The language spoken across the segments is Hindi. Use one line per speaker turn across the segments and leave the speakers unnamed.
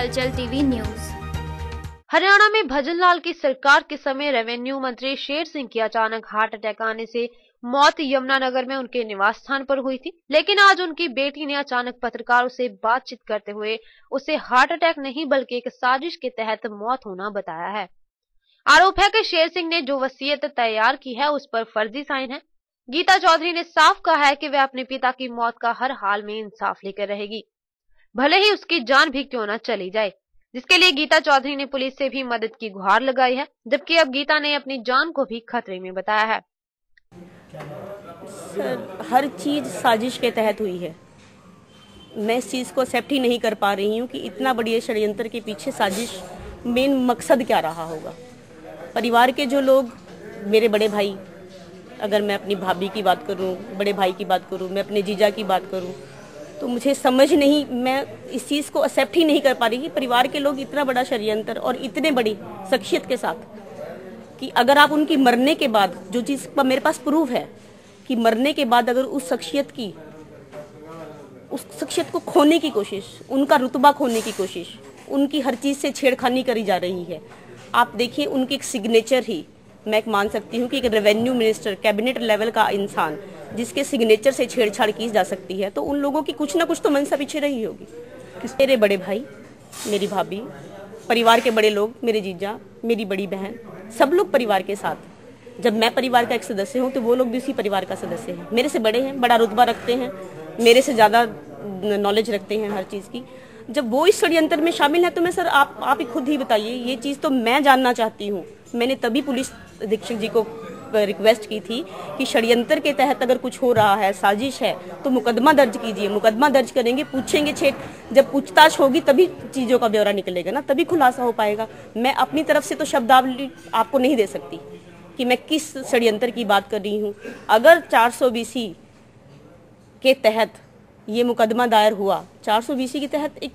हलचल टीवी न्यूज।
हरियाणा में भजनलाल की सरकार के समय रेवेन्यू मंत्री शेर सिंह की अचानक हार्ट अटैक आने से मौत यमुनानगर में उनके निवास स्थान पर हुई थी, लेकिन आज उनकी बेटी ने अचानक पत्रकारों से बातचीत करते हुए उसे हार्ट अटैक नहीं बल्कि एक साजिश के तहत मौत होना बताया है। आरोप है कि शेर सिंह ने जो वसीयत तैयार की है उस पर फर्जी साइन है। गीता चौधरी ने साफ कहा है कि वह अपने पिता की मौत का हर हाल में इंसाफ लेकर रहेगी, भले ही उसकी जान भी क्यों न चली जाए, जिसके लिए गीता चौधरी ने पुलिस से भी मदद की गुहार लगाई है, जबकि अब गीता ने अपनी जान को भी खतरे में बताया है।
सर, हर चीज साजिश के तहत हुई है। मैं इस चीज को एक्सेप्ट ही नहीं कर पा रही हूँ कि इतना बड़ी षड्यंत्र के पीछे साजिश, मेन मकसद क्या रहा होगा। परिवार के जो लोग, मेरे बड़े भाई, अगर मैं अपनी भाभी की बात करूँ, बड़े भाई की बात करूँ, मैं अपने जीजा की बात करूँ, तो मुझे समझ नहीं, मैं इस चीज़ को एक्सेप्ट ही नहीं कर पा रही कि परिवार के लोग इतना बड़ा षड्यंत्र और इतने बड़ी शख्सियत के साथ, कि अगर आप उनकी मरने के बाद, जो चीज़ का मेरे पास प्रूफ है कि मरने के बाद अगर उस शख्सियत को खोने की कोशिश, उनका रुतबा खोने की कोशिश, उनकी हर चीज़ से छेड़खानी करी जा रही है। आप देखिए, उनकी एक सिग्नेचर ही मैं मान सकती हूँ कि एक रेवेन्यू मिनिस्टर, कैबिनेट लेवल का इंसान, जिसके सिग्नेचर से छेड़छाड़ की जा सकती है, तो उन लोगों की कुछ ना कुछ तो मंशा पीछे रही होगी। मेरे बड़े भाई, मेरी भाभी, परिवार के बड़े लोग, मेरे जीजा, मेरी बड़ी बहन, सब लोग परिवार के साथ। जब मैं परिवार का एक सदस्य हूँ तो वो लोग भी उसी परिवार का सदस्य हैं, मेरे से बड़े हैं, बड़ा रुतबा रखते हैं, मेरे से ज़्यादा नॉलेज रखते हैं हर चीज़ की। जब वो इस षड्यंत्र में शामिल है तो मैं, सर, आप ही खुद ही बताइए, ये चीज़ तो मैं जानना चाहती हूँ। मैंने तभी पुलिस अधीक्षक जी को रिक्वेस्ट की थी कि षड्यंत्र के तहत अगर कुछ हो रहा है, साजिश है, तो मुकदमा दर्ज कीजिए। मुकदमा दर्ज करेंगे, पूछेंगे, जब पूछताछ होगी तभी चीज़ों का ब्यौरा निकलेगा ना, तभी खुलासा हो पाएगा। मैं अपनी तरफ से तो शब्दावली आपको नहीं दे सकती कि मैं किस षड्यंत्र की बात कर रही हूँ। अगर 420 के तहत ये मुकदमा दायर हुआ, 420 के तहत एक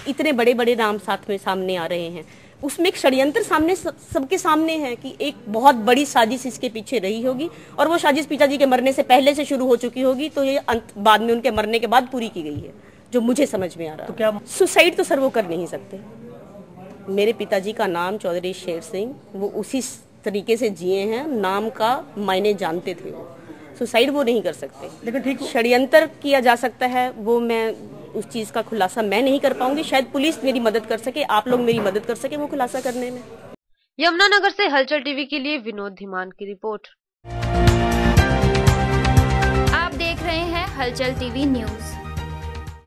इतने बड़े बड़े नाम साथ में सामने आ रहे हैं, उसमें एक षड्यंत्र सामने सबके सामने है कि एक बहुत बड़ी साजिश इसके पीछे रही होगी, और वो साजिश पिताजी के मरने से पहले से शुरू हो चुकी होगी, तो ये बाद में उनके मरने के बाद पूरी की गई है, जो मुझे समझ में आ रहा है। तो क्या सुसाइड तो सर वो कर नहीं सकते। मेरे पिताजी का नाम चौधरी शेर सिंह, वो उसी तरीके से जिए हैं, नाम का मायने जानते थे, वो सुसाइड वो नहीं कर सकते। लेकिन ठीक षड्यंत्र किया जा सकता है, वो मैं उस चीज़ का खुलासा मैं नहीं कर पाऊंगी। शायद पुलिस मेरी मदद कर सके, आप लोग मेरी मदद कर सके वो खुलासा करने में।
यमुनानगर से हलचल टीवी के लिए विनोद धीमान की रिपोर्ट।
आप देख रहे हैं हलचल टीवी न्यूज।